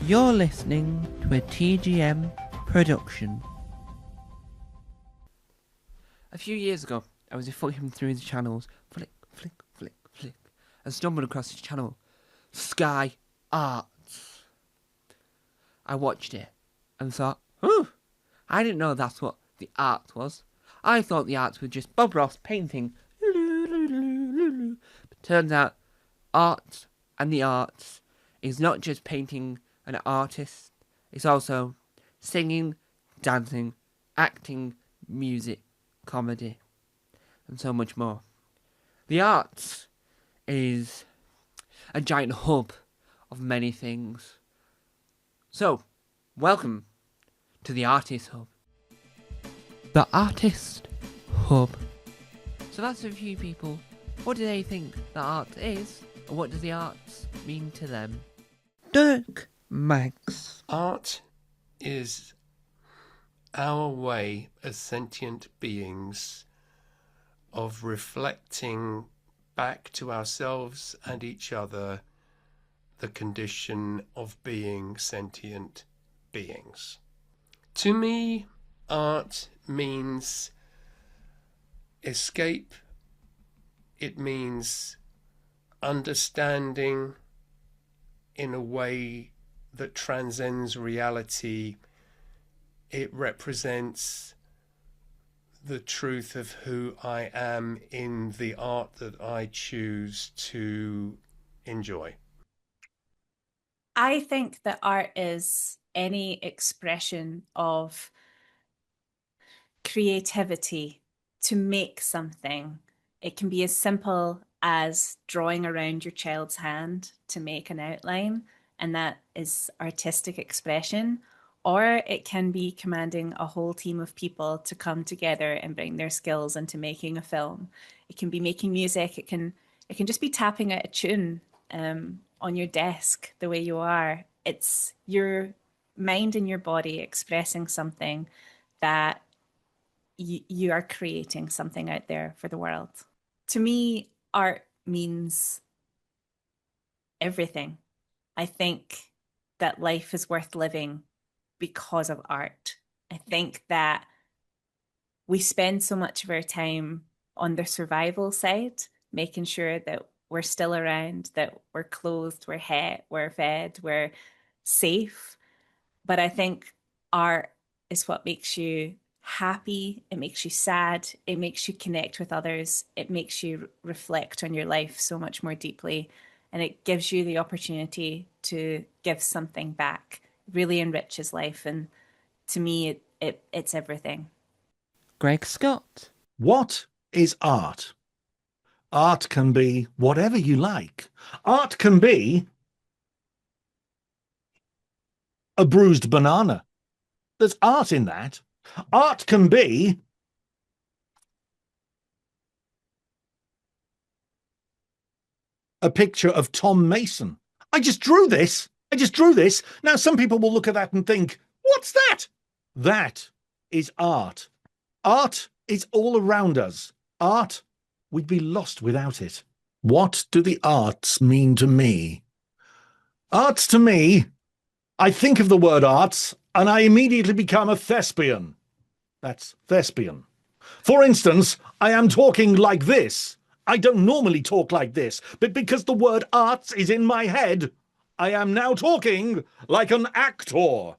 You're listening to a TGM production. A few years ago, I was flicking through the channels, flick, and stumbled across this channel, Sky Arts. I watched it and thought, I didn't know that's what the art was. I thought the arts were just Bob Ross painting. But turns out, art and the arts is not just painting an artist, it's also singing, dancing, acting, music, comedy, and so much more. The arts is a giant hub of many things. So, welcome to the Artist Hub. The Artist Hub. So that's a few people. What do they think the art is? And what does the arts mean to them? Dirk Maggs. Art is our way as sentient beings of reflecting back to ourselves and each other the condition of being sentient beings. To me, art means escape. It means understanding in a way that transcends reality. It represents the truth of who I am in the art that I choose to enjoy. I think that art is any expression of creativity to make something. It can be as simple as drawing around your child's hand to make an outline, and that is artistic expression. Or it can be commanding a whole team of people to come together and bring their skills into making a film. It can be making music. It can just be tapping out a tune on your desk the way you are. It's your mind and your body expressing something that you are creating something out there for the world. To me, art means everything. I think that life is worth living because of art. I think that we spend so much of our time on the survival side, making sure that we're still around, that we're clothed, we're fed, we're safe. But I think art is what makes you happy, it makes you sad, it makes you connect with others, it makes you reflect on your life so much more deeply, and it gives you the opportunity to give something back. It really enriches life, and to me, it's everything. Greg Scott. What is art? Art can be whatever you like. Art can be a bruised banana. There's art in that. Art can be a picture of Tom Mason. I just drew this. Now, some people will look at that and think, what's that? That is art. Art is all around us. Art, we'd be lost without it. What do the arts mean to me? Arts to me, I think of the word arts and I immediately become a thespian. That's thespian. For instance, I am talking like this. I don't normally talk like this, but because the word arts is in my head, I am now talking like an actor.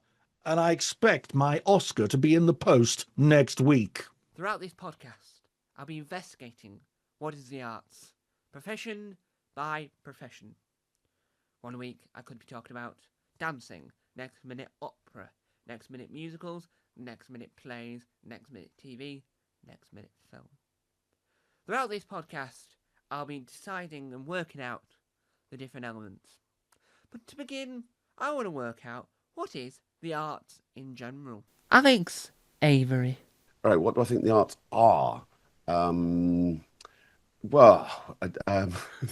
And I expect my Oscar to be in the post next week. Throughout this podcast, I'll be investigating what is the arts, profession by profession. One week I could be talking about dancing, next minute opera, next minute musicals, next minute plays, next minute TV, next minute film. Throughout this podcast, I'll be deciding and working out the different elements. But to begin, I want to work out what is the arts in general. Alex Avery. All right, what do I think the arts are?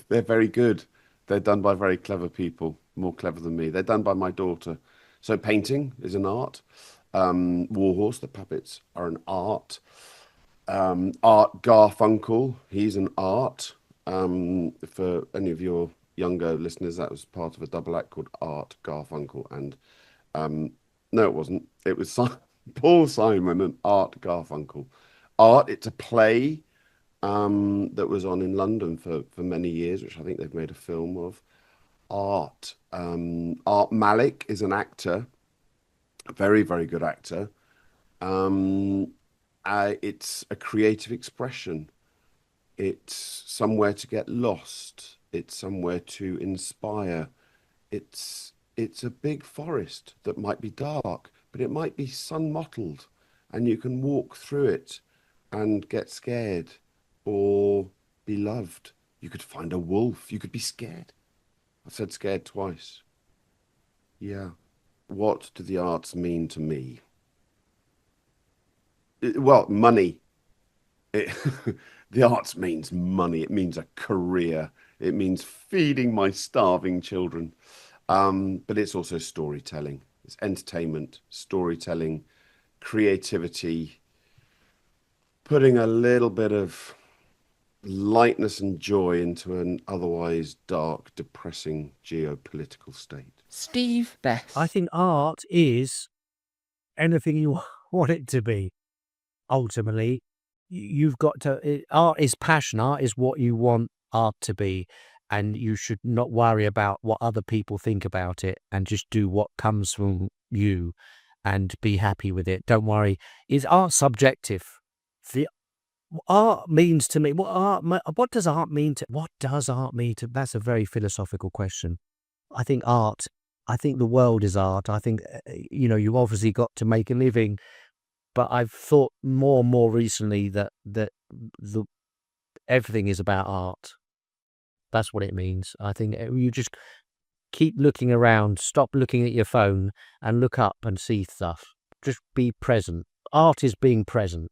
They're very good. They're done by very clever people, more clever than me. They're done by my daughter. So painting is an art. Warhorse, the puppets, are an art. Art Garfunkel, he's an art. For any of your younger listeners, that was part of a double act called Art Garfunkel, and no, it wasn't. It was Paul Simon and Art Garfunkel. Art, it's a play that was on in London for many years, which I think they've made a film of. Art. Art Malik is an actor, a very, very good actor. It's a creative expression. It's somewhere to get lost. It's somewhere to inspire. It's a big forest that might be dark, but it might be sun-mottled, and you can walk through it and get scared or be loved. You could find a wolf. You could be scared. I said scared twice. Yeah. What do the arts mean to me? Well, money. The arts means money. It means a career. It means feeding my starving children. But it's also storytelling. It's entertainment, storytelling, creativity, putting a little bit of lightness and joy into an otherwise dark, depressing geopolitical state. Steve Best. I think art is anything you want it to be. Ultimately, you've got to. Art is passion. Art is what you want art to be, and you should not worry about what other people think about it, and just do what comes from you, and be happy with it. Don't worry. Is art subjective? The art means to me. What does art mean to? What does art mean to? That's a very philosophical question. I think art. I think the world is art. I think you've obviously got to make a living. But I've thought more and more recently that everything is about art. That's what it means. I think you just keep looking around, stop looking at your phone, and look up and see stuff. Just be present. Art is being present.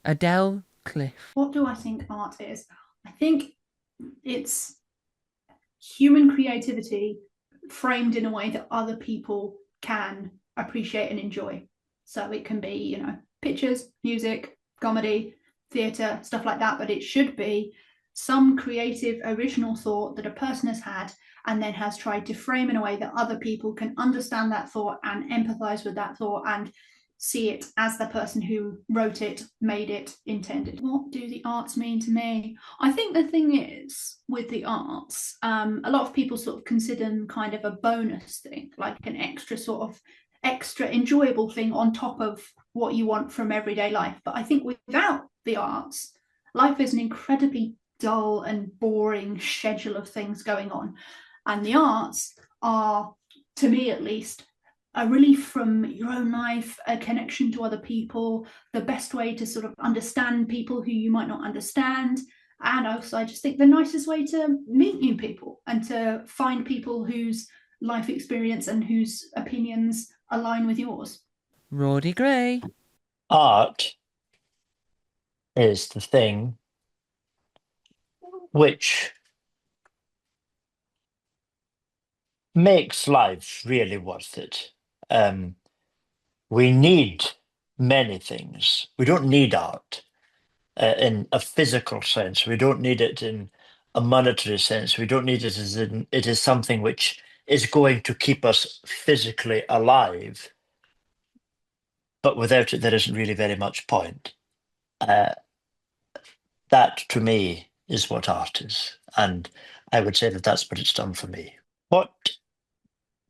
Adele Cliff. What do I think art is? I think it's human creativity framed in a way that other people can appreciate and enjoy. So it can be, pictures, music, comedy, theatre, stuff like that, but it should be some creative original thought that a person has had and then has tried to frame in a way that other people can understand that thought and empathise with that thought and see it as the person who wrote it, made it, intended. What do the arts mean to me? I think the thing is with the arts, a lot of people sort of consider them kind of a bonus thing, like an extra enjoyable thing on top of what you want from everyday life. But I think without the arts, life is an incredibly dull and boring schedule of things going on. And the arts are, to me at least, a relief from your own life, a connection to other people, the best way to sort of understand people who you might not understand. And also, I just think the nicest way to meet new people and to find people whose life experience and whose opinions align with yours. Roddy Gray. Art is the thing which makes life really worth it. We need many things. We don't need art in a physical sense. We don't need it in a monetary sense. We don't need it as in it is something which is going to keep us physically alive. But without it, there isn't really very much point. That, to me, is what art is. And I would say that that's what it's done for me. What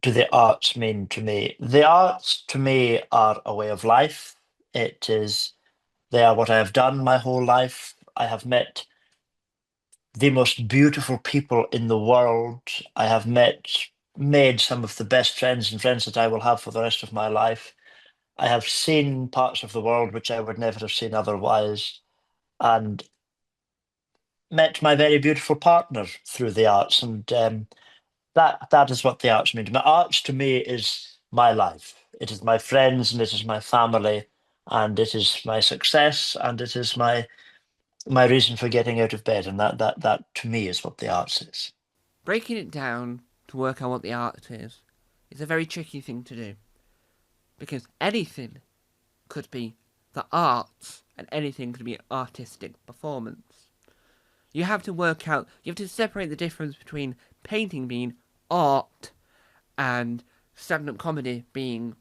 do the arts mean to me? The arts, to me, are a way of life. They are what I have done my whole life. I have met the most beautiful people in the world. I have made some of the best friends and friends that I will have for the rest of my life. I have seen parts of the world which I would never have seen otherwise, and met my very beautiful partner through the arts. And that is what the arts mean to me. Arts to me is my life. It is my friends and it is my family and it is my success and it is my reason for getting out of bed. And that to me is what the arts is. Breaking it down to work out what the art is a very tricky thing to do. Because anything could be the arts and anything could be artistic performance. You have to separate the difference between painting being art and stand-up comedy being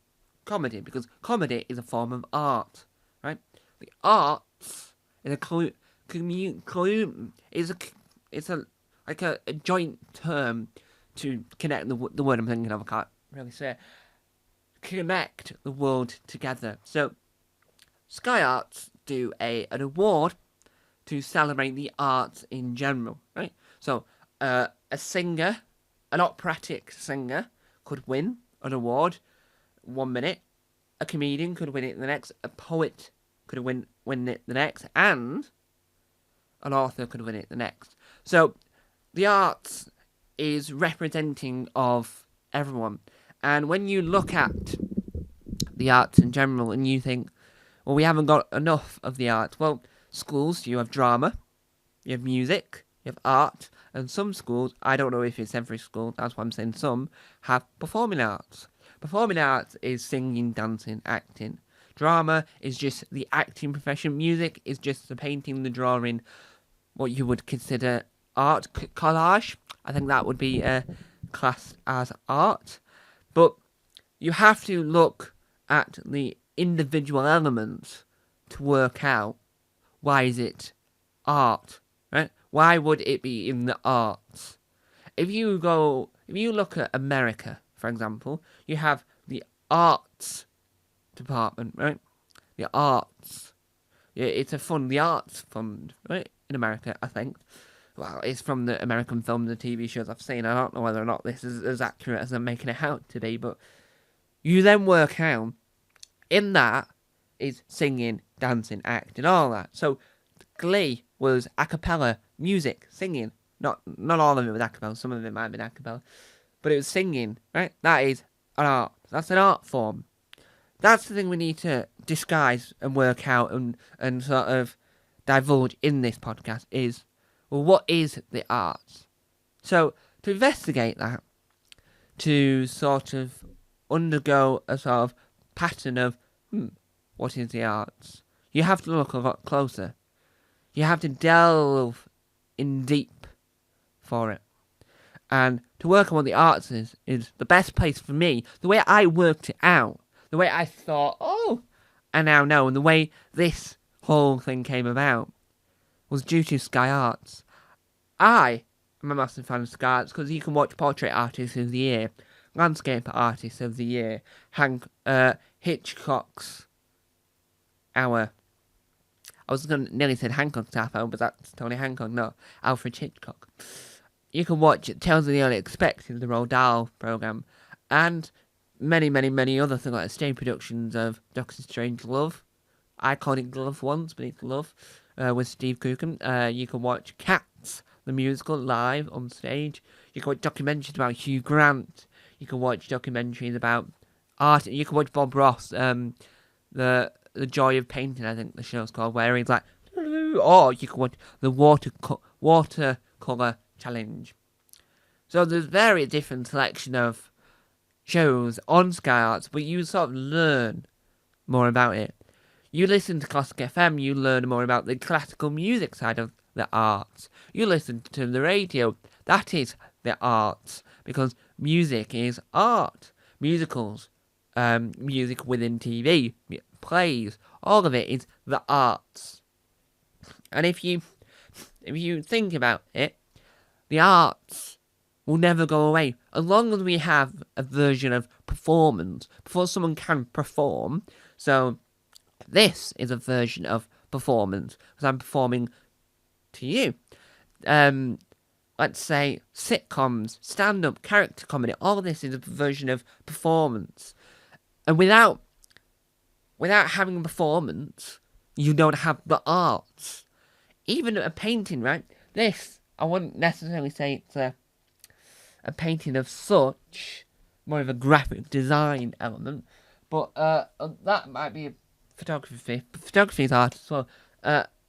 comedy, because comedy is a form of art, right? The arts is a joint term to connect the word I'm thinking of. I can't really say it. Connect the world together. So Sky Arts do an award to celebrate the arts in general, right? So a singer, an operatic singer, could win an award 1 minute. A comedian could win it the next. A poet could win it the next, and an author could win it the next. So the arts is representing of everyone. And when you look at the arts in general and you think, well, we haven't got enough of the arts. Well, schools, you have drama, you have music, you have art, and some schools, I don't know if it's every school, that's why I'm saying some, have performing arts. Performing arts is singing, dancing, acting. Drama is just the acting profession. Music is just the painting, the drawing, what you would consider art. Collage, I think that would be classed as art. But you have to look at the individual elements to work out why is it art, right? Why would it be in the arts? If you look at America, for example, you have the arts department, right? The arts. Yeah, it's the arts fund, right? In America, I think. Well, it's from the American films and TV shows I've seen. I don't know whether or not this is as accurate as I'm making it out to be, but you then work out in that is singing, dancing, acting, all that. So Glee was a cappella music, singing. Not all of it was a cappella, some of it might have been a cappella. But it was singing, right? That is an art. That's an art form. That's the thing we need to disguise and work out and sort of divulge in this podcast is, well, what is the arts? So, to investigate that, to sort of undergo a sort of pattern of, what is the arts? You have to look a lot closer. You have to delve in deep for it. And to work on what the arts is the best place for me. The way I worked it out, the way I thought, I now know, and the way this whole thing came about was due to Sky Arts. I am a massive fan of Sky Arts because you can watch Portrait Artist of the Year, Landscape Artist of the Year, Hitchcock's Hour. I was going to nearly say Hancock's Half Hour, but that's Tony Hancock, no, Alfred Hitchcock. You can watch Tales of the Unexpected, the Roald Dahl programme, and many, many, many other things like stage productions of Doctor Strange Love. I called it Glove once, but it's Love, with Steve Coogan. You can watch Cats, the musical, live on stage. You can watch documentaries about Hugh Grant. You can watch documentaries about art. You can watch Bob Ross, the Joy of Painting, I think the show's called, where he's like, or you can watch the watercolour challenge. So there's very different selection of shows on Sky Arts, but you sort of learn more about it. You listen to Classic FM, you learn more about the classical music side of the arts. You listen to the radio, that is the arts, because music is art. Musicals, music within TV, plays, all of it is the arts. And if you think about it, the arts will never go away. As long as we have a version of performance, before someone can perform, so this is a version of performance, because I'm performing to you. Let's say sitcoms, stand-up, character comedy, all this is a version of performance. And without having a performance, you don't have the arts. Even a painting, right? This, I wouldn't necessarily say it's a painting of such, more of a graphic design element, but that might be a photography. Photography is art as well.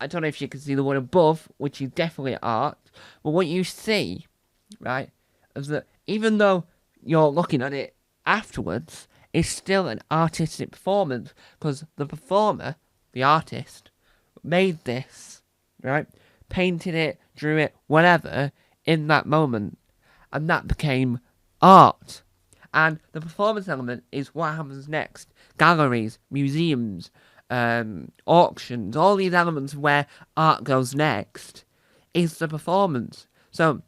I don't know if you can see the one above, which is definitely art, but what you see, right, is that even though you're looking at it afterwards, it's still an artistic performance, because the performer, the artist, made this, right, painted it, drew it, whatever, in that moment. and that became art. And the performance element is what happens next. Galleries, museums, auctions, all these elements where art goes next is the performance. So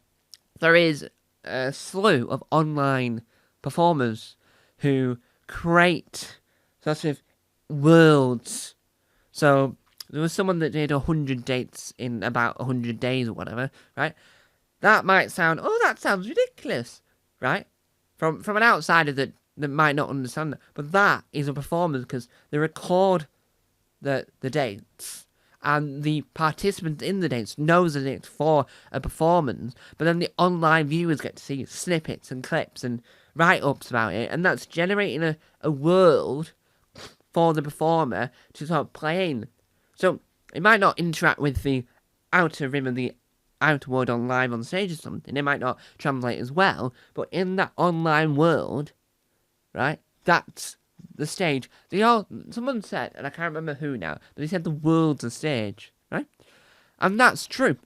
there is a slew of online performers who create sort of worlds. So there was someone that did 100 dates in about 100 days or whatever, right? That might sound, that sounds ridiculous, right? From an outsider that might not understand that. But that is a performance because they record the dates and the participant in the dates knows that it's for a performance, but then the online viewers get to see snippets and clips and write-ups about it, and that's generating a world for the performer to sort of play in. So it might not interact with the outer rim of the outer world on live on stage or something. It might not translate as well, but in that online world, right, that's the stage. Someone said, and I can't remember who now, but they said the world's a stage, right? And that's true,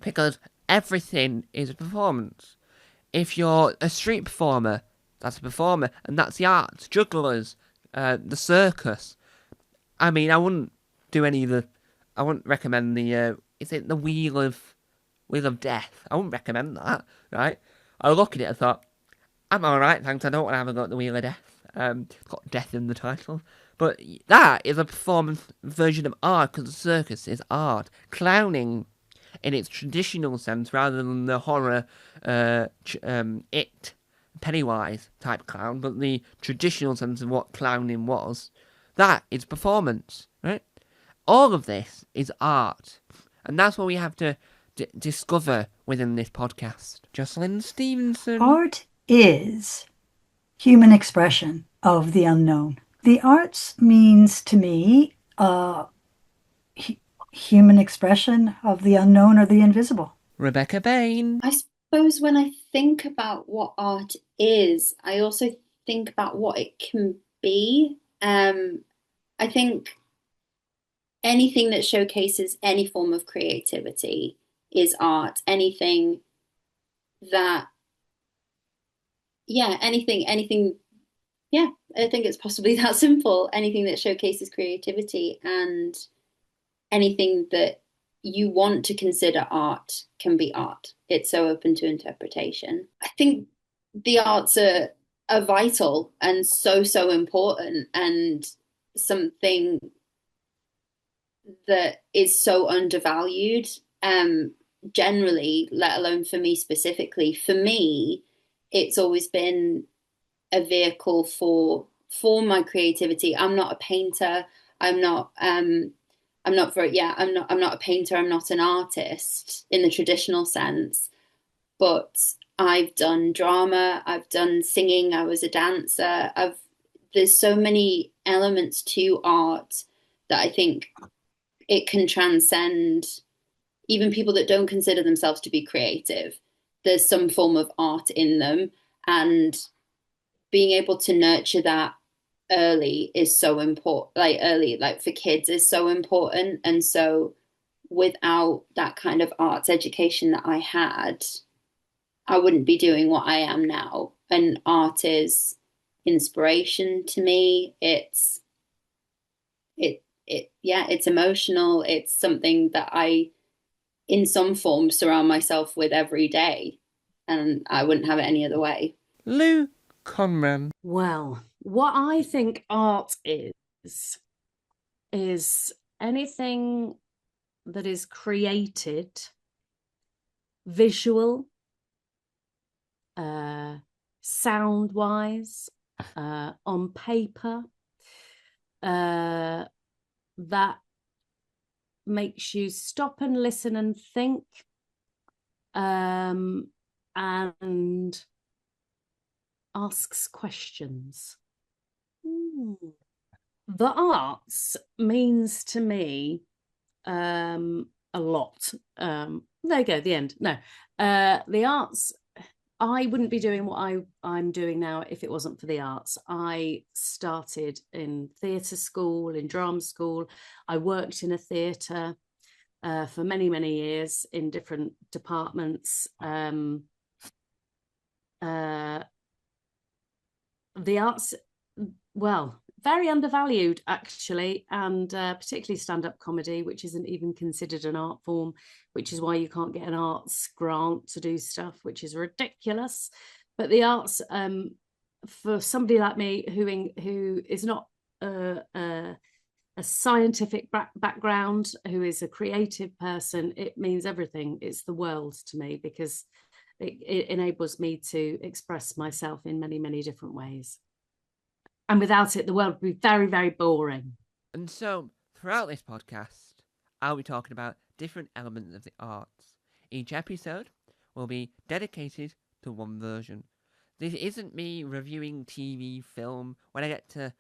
because everything is a performance. If you're a street performer, that's a performer, and that's the arts, jugglers, the circus. I mean, I wouldn't recommend is it the Wheel of Death? I wouldn't recommend that, right? I looked at it and thought, I'm alright, thanks, I don't want to have a go at the Wheel of Death. It's got death in the title. But that is a performance version of art, because the circus is art. Clowning, in its traditional sense, rather than the horror, It, Pennywise type clown, but the traditional sense of what clowning was, that is performance, right? All of this is art. And that's what we have to discover within this podcast. Jocelyn Stevenson. Art is human expression of the unknown. The arts means to me human expression of the unknown or the invisible. Rebecca Bain. I suppose when I think about what art is, I also think about what it can be. I think anything that showcases any form of creativity is art. Anything that, anything, I think it's possibly that simple. Anything that showcases creativity and anything that you want to consider art can be art. It's so open to interpretation. I think the arts are vital and so important, and something that is so undervalued generally, let alone for me specifically. For me, it's always been a vehicle for my creativity. I'm not a painter. I'm not a painter. I'm not an artist in the traditional sense, but I've done drama. I've done singing. I was a dancer. There's so many elements to art that I think it can transcend even people that don't consider themselves to be creative. There's some form of art in them, and being able to nurture that early is so important. Like for kids is so important. And so without that kind of arts education that I had, I wouldn't be doing what I am now. And art is inspiration to me. It's emotional. It's something that I, in some form, surround myself with every day, and I wouldn't have it any other way. Lou Conran. Well, what I think art is anything that is created, visual, sound-wise, on paper, that makes you stop and listen and think, and asks questions. The arts means to me a lot. There you go, the end. No, the arts, I wouldn't be doing what I'm doing now if it wasn't for the arts. I started in theatre school, in drama school. I worked in a theatre for many, many years in different departments. the arts, well, very undervalued actually, and particularly stand-up comedy, which isn't even considered an art form, which is why you can't get an arts grant to do stuff, which is ridiculous. But the arts, for somebody like me who is not a scientific background, who is a creative person, it means everything. It's the world to me, because it enables me to express myself in many, many different ways. And without it, the world would be very, very boring. And so, throughout this podcast, I'll be talking about different elements of the arts. Each episode will be dedicated to one version. This isn't me reviewing TV, film. When I get to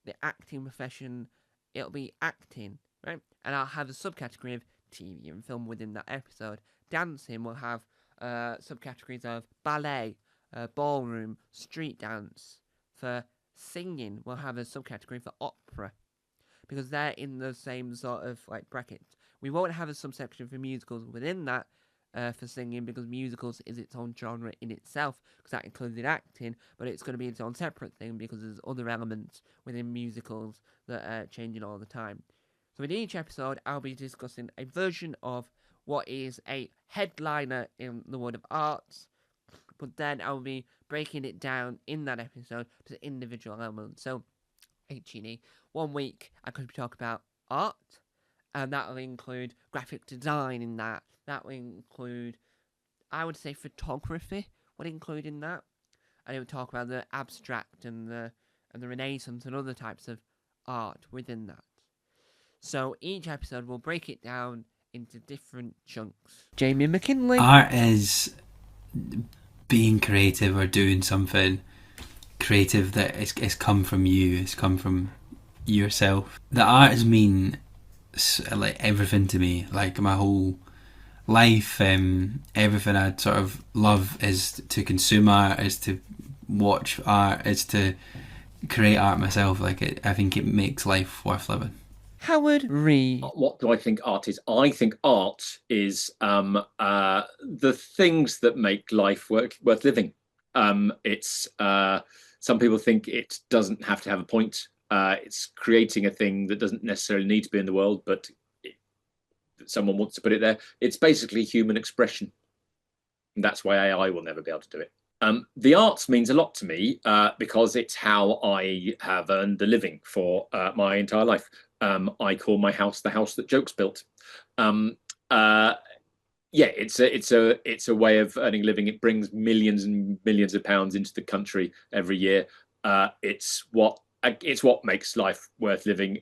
the acting profession, it'll be acting, right? And I'll have a subcategory of TV and film within that episode. Dancing will have subcategories of ballet, ballroom, street dance. For singing, we'll have a subcategory for opera, because they're in the same sort of like brackets. We won't have a subsection for musicals within that for singing, because musicals is its own genre in itself, because that included acting, but it's going to be its own separate thing because there's other elements within musicals that are changing all the time. So in each episode, I'll be discussing a version of what is a headliner in the world of arts, but then I'll be breaking it down in that episode to individual elements. So, HE, 1 week I could talk about art, and that will include graphic design in that. That will include, I would say, photography would include in that. And it would talk about the abstract and the Renaissance and other types of art within that. So each episode will break it down into different chunks. Jamie McKinley. Art is being creative or doing something creative that is come from you, it's come from yourself. The arts mean like everything to me, like my whole life. Everything I sort of love is to consume art, is to watch art, is to create art myself. Like I think it makes life worth living. Howard Reed. What do I think art is? I think art is the things that make life worth living. It's some people think it doesn't have to have a point. It's creating a thing that doesn't necessarily need to be in the world, but someone wants to put it there. It's basically human expression. And that's why AI will never be able to do it. The arts means a lot to me because it's how I have earned a living for my entire life. I call my house the house that Jokes built. It's a way of earning a living. It brings millions and millions of pounds into the country every year. It's what makes life worth living.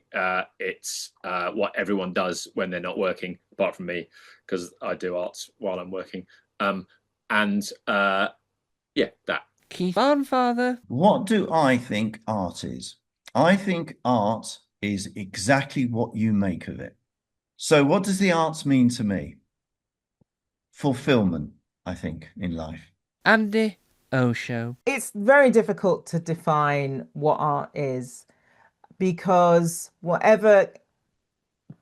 It's what everyone does when they're not working, apart from me, because I do arts while I'm working. That. Keith Barnfather. What do I think art is? I think art is exactly what you make of it. So what does the arts mean to me? Fulfillment, I think, in life. Andy Osho. It's very difficult to define what art is, because whatever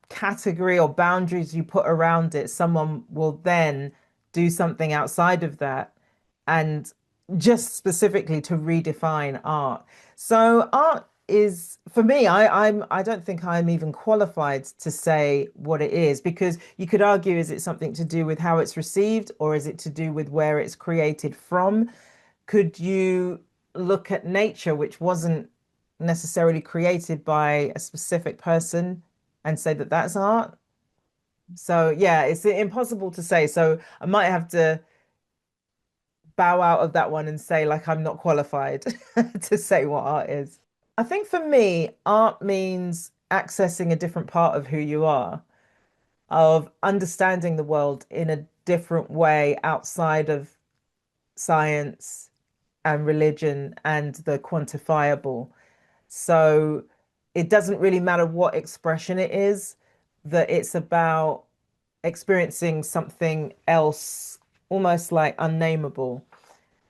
category or boundaries you put around it, someone will then do something outside of that, and just specifically to redefine art. So art is, for me, I don't think I'm even qualified to say what it is, because you could argue, is it something to do with how it's received, or is it to do with where it's created from? Could you look at nature, which wasn't necessarily created by a specific person, and say that that's art? So yeah, it's impossible to say. So I might have to bow out of that one and say, like, I'm not qualified to say what art is. I think for me, art means accessing a different part of who you are, of understanding the world in a different way outside of science and religion and the quantifiable. So it doesn't really matter what expression it is, that it's about experiencing something else, almost like unnameable.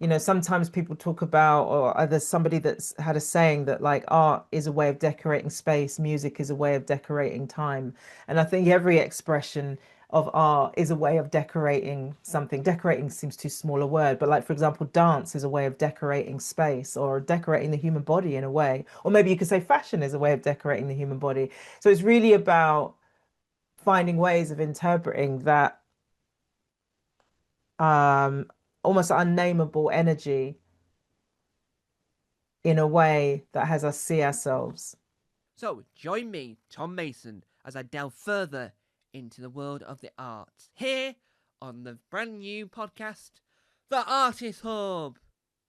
You know, sometimes people talk about, or there's somebody that's had a saying that, like, art is a way of decorating space, music is a way of decorating time. And I think every expression of art is a way of decorating something. Decorating seems too small a word, but like, for example, dance is a way of decorating space or decorating the human body in a way. Or maybe you could say fashion is a way of decorating the human body. So it's really about finding ways of interpreting that almost unnameable energy in a way that has us see ourselves. So join me, Tom Mason, as I delve further into the world of the arts here on the brand new podcast, The Artist Hub.